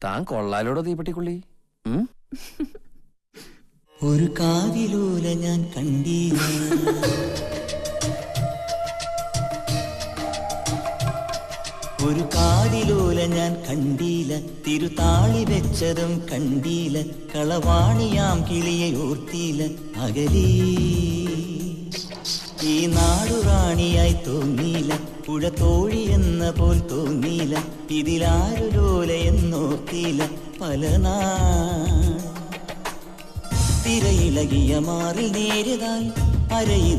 താൻ കൊള്ളാലോടോ തീപ്പെട്ടിക്കുള്ളി. ഒരു കാതിലൂല ഞാൻ കണ്ടീല, ഒരു കാതിലൂല ഞാൻ കണ്ടീല, തിരുതാളി വെച്ചതും കണ്ടീല, കളവാണിയാം കിളിയെ ഓർത്തീല. അകലീ ഈ നാടുറാണിയായി തോന്നീല, പുഴ തോഴി എന്ന പോൽ തോന്നീല, ഇതിലാരു ലോല എന്നോർത്തീല. പല തിരയിളകിയ മാറിൽ നേരിതാൽ അരയിതി